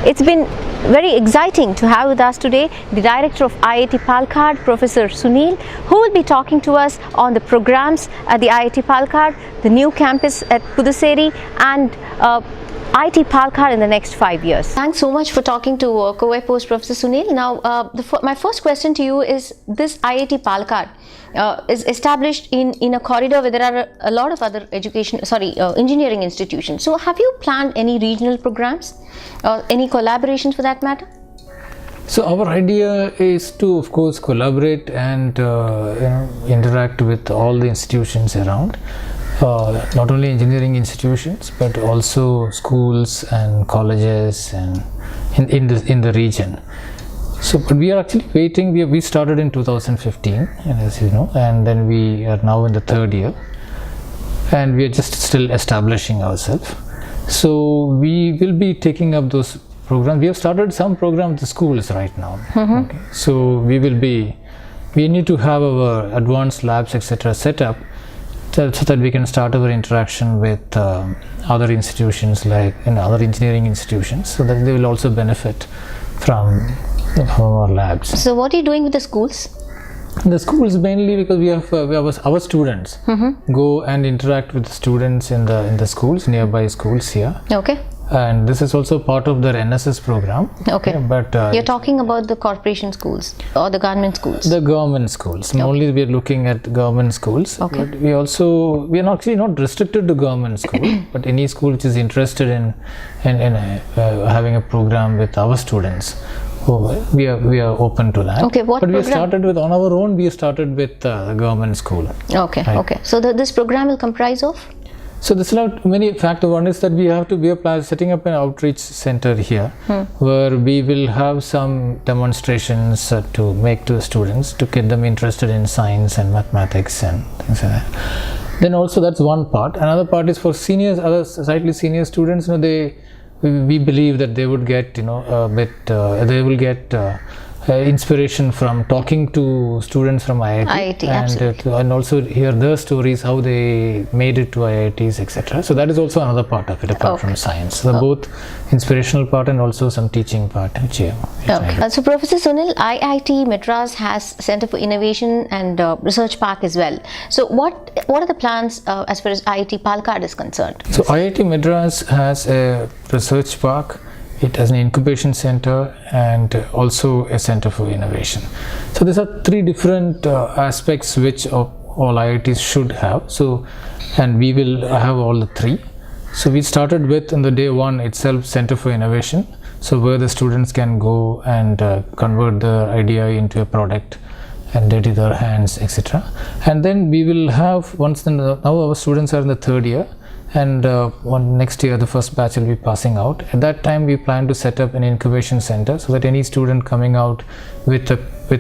It's been very exciting to have with us today the Director of IIT Palakkad, Professor Sunil, who will be talking to us on the programs at the IIT Palakkad, the new campus at Puduseri, and IIT Palakkad in the next 5 years. Thanks so much for talking to Co-Ed Post Professor Sunil. Now, my first question to you is, this IIT Palakkad is established in a corridor where there are a lot of other engineering institutions. So, have you planned any regional programs or any collaborations for that matter? So our idea is to, of course, collaborate and interact with all the institutions around. Not only engineering institutions, but also schools and colleges and in the region. So, but we are actually waiting. We started in 2015, as you know, and then we are now in the third year, and we are just still establishing ourselves. So we will be taking up those programs. We have started some programs at the schools right now. Okay. So we need to have our advanced labs, etc., set up so that we can start our interaction with other institutions, like other engineering institutions, so that they will also benefit from our labs. So what are you doing with the schools? The schools mainly because we have our students go and interact with the students in the schools, nearby schools here. Okay. And this is also part of their NSS program. Okay. But you're talking about the corporation schools or the government schools? The government schools. Okay. Only we are looking at government schools. Okay. But we are actually not restricted to government school, but any school which is interested in having a program with our students. We are open to that. Okay, what but program? We started with on our own. We started with the government school. Okay, right. Okay. So this program will comprise of? So there's not many factors. One is that we are setting up an outreach center here, where we will have some demonstrations to make to the students to get them interested in science and mathematics and things like that. Then also that's one part. Another part is for seniors, other slightly senior students. We believe that they would get they will get inspiration from talking to students from IIT, and also hear their stories, how they made it to IITs, etc. So that is also another part of it, apart from science. So both inspirational part and also some teaching part. Which So Professor Sunil, IIT Madras has Center for Innovation and Research Park as well. So what are the plans as far as IIT Palakkad is concerned? So IIT Madras has a research park. It has an incubation center and also a center for innovation. So these are three different aspects which all IITs should have. So, and we will have all the three. So we started with, in the day one itself, center for innovation. So where the students can go and convert their idea into a product and dirty their hands, etc. And then we will have, now our students are in the third year, and next year the first batch will be passing out. At that time we plan to set up an incubation center, so that any student coming out with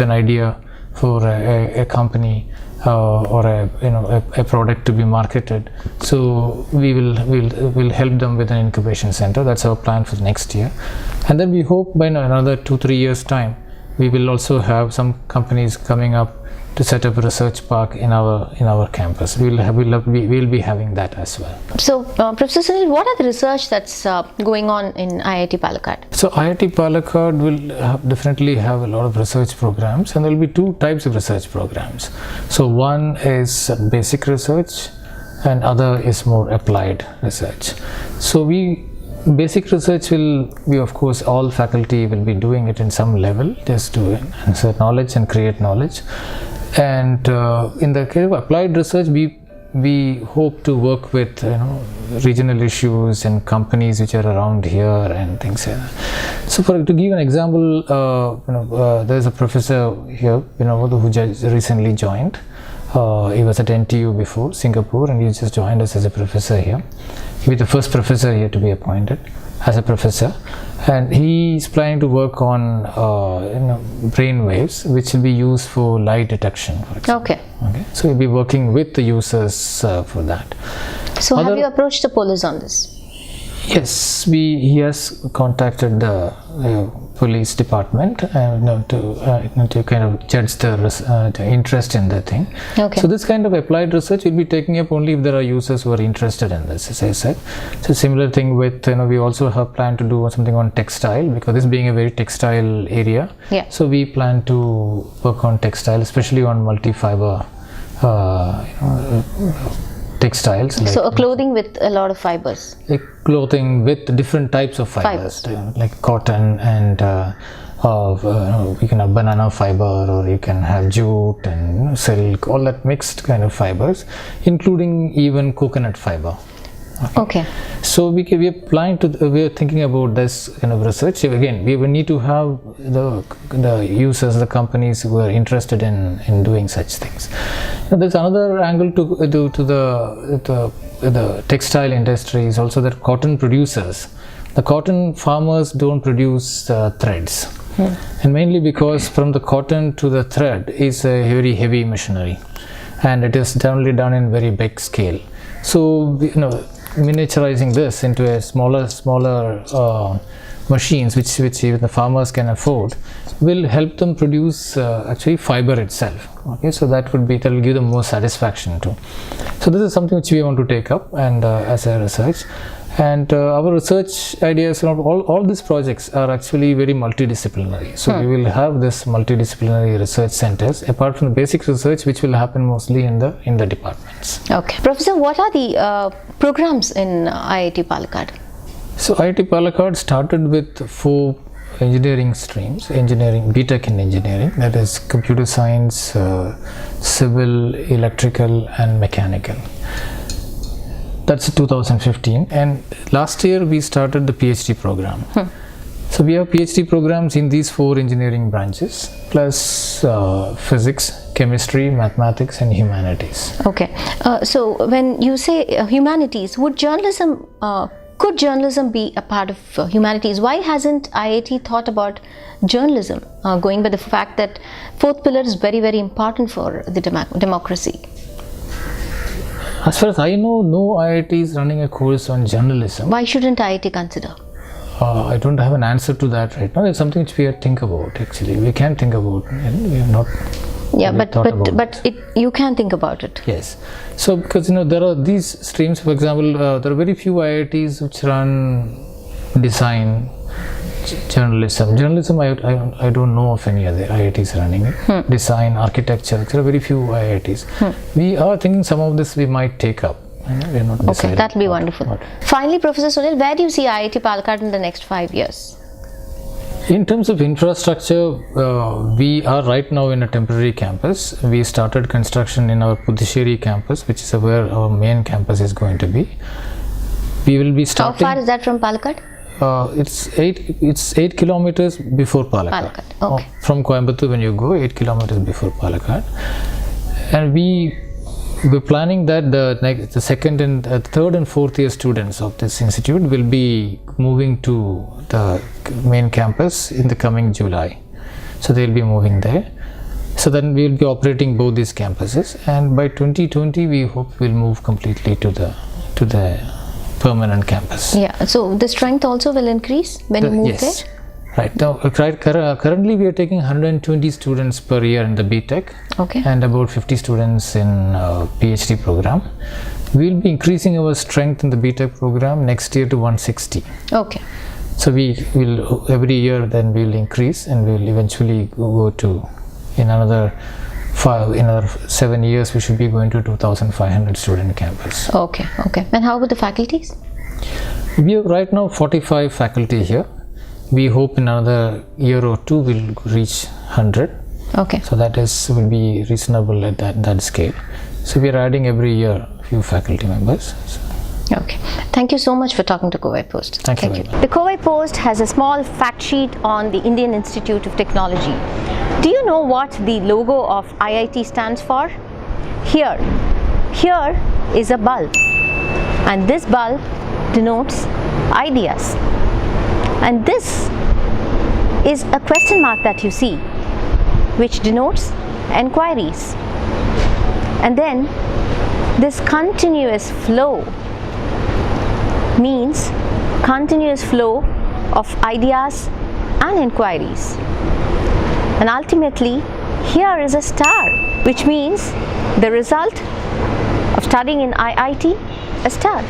an idea for a company or a product to be marketed, so we'll help them with an incubation center. That's our plan for next year. And then we hope by another 2-3 years time we will also have some companies coming up to set up a research park in our campus. We'll be having that as well. So, Professor Sunil, what are the research that's going on in IIT Palakkad? So, IIT Palakkad will definitely have a lot of research programs, and there will be two types of research programs. So, one is basic research, and other is more applied research. So, basic research will be, of course, all faculty will be doing it in some level, just to insert knowledge and create knowledge. And in the case of applied research, we hope to work with regional issues and companies which are around here and things like that. So, to give an example, there is a professor here, who just recently joined. He was at NTU before, Singapore, and he just joined us as a professor here. He was the first professor here to be appointed as a professor, and he is planning to work on brain waves, which will be used for lie detection, for example. Okay. So he'll be working with the users for that. So have you approached the Polos on this? Yes, he has contacted the police department to kind of judge the interest in the thing. Okay. So this kind of applied research will be taking up only if there are users who are interested in this, as I said. So similar thing with, we also have planned to do something on textile, because this being a very textile area. Yeah. So we plan to work on textile, especially on multi-fiber textiles. So a clothing with a lot of fibers. Like clothing with different types of fibers. Like cotton and you can have banana fiber, or you can have jute and silk, all that mixed kind of fibers, including even coconut fiber. Okay. So we are thinking about this kind of research. Again, we will need to have the users, the companies who are interested in doing such things. Now, there's another angle to the textile industry is also that cotton producers, the cotton farmers don't produce threads. And mainly because from the cotton to the thread is a very heavy machinery, and it is generally done in very big scale. So miniaturizing this into a smaller machines which even the farmers can afford will help them produce actually fiber itself. Okay, so that will give them more satisfaction too. So this is something which we want to take up and as a research. And our research ideas, all these projects are actually very multidisciplinary. So we will have this multidisciplinary research centers apart from the basic research, which will happen mostly in the departments. Okay, Professor, what are the programs in IIT Palakkad? So IIT Palakkad started with 4 engineering streams, BTech in engineering, that is computer science, civil, electrical and mechanical. That's 2015, and last year we started the PhD program. So we have PhD programs in these 4 engineering branches, plus physics, chemistry, mathematics and humanities. Okay, so when you say humanities, could journalism be a part of humanities? Why hasn't IIT thought about journalism, going by the fact that 4th pillar is very, very important for the democracy? As far as I know, no IIT is running a course on journalism. Why shouldn't IIT consider? I don't have an answer to that right now. It's something which we think about actually. We can think about it. We have not. Yeah, but you can think about it. Yes. So because there are these streams. For example, there are very few IITs which run design, journalism. Journalism, I don't know of any other IITs running it. Design, architecture, there are very few IITs. We are thinking some of this we might take up. We are not decided. Okay, that will be wonderful. Finally, Professor Sunil, where do you see IIT Palakkad in the next 5 years? In terms of infrastructure, we are right now in a temporary campus. We started construction in our Puducherry campus, which is where our main campus is going to be. We will be starting. How far is that from Palakkad? It's 8 kilometers before Palakkad. Okay. From Coimbatore, when you go 8 kilometers before Palakkad, and we're planning that the second and third and fourth year students of this institute will be moving to the main campus in the coming July. So they'll be moving there. So then we'll be operating both these campuses, and by 2020 we hope we'll move completely to the permanent campus. Yeah. So the strength also will increase when you move there? Right now, currently we are taking 120 students per year in the BTech, and about 50 students in PhD program. We will be increasing our strength in the BTech program next year to 160. Okay. So we will every year then we will increase, and we will eventually go to in another 7 years we should be going to 2,500 student campus. Okay. And how about the faculties? We have right now 45 faculty here. We hope in another year or 2 we'll reach 100. Okay. So that will be reasonable at that scale. So we are adding every year a few faculty members. Okay. Thank you so much for talking to Covai Post. Thank you. The Covai Post has a small fact sheet on the Indian Institute of Technology. Do you know what the logo of IIT stands for? Here is a bulb, and this bulb denotes ideas. And this is a question mark that you see, which denotes enquiries. And then this continuous flow means continuous flow of ideas, and inquiries. And ultimately, here is a star, which means the result of studying in IIT, a star.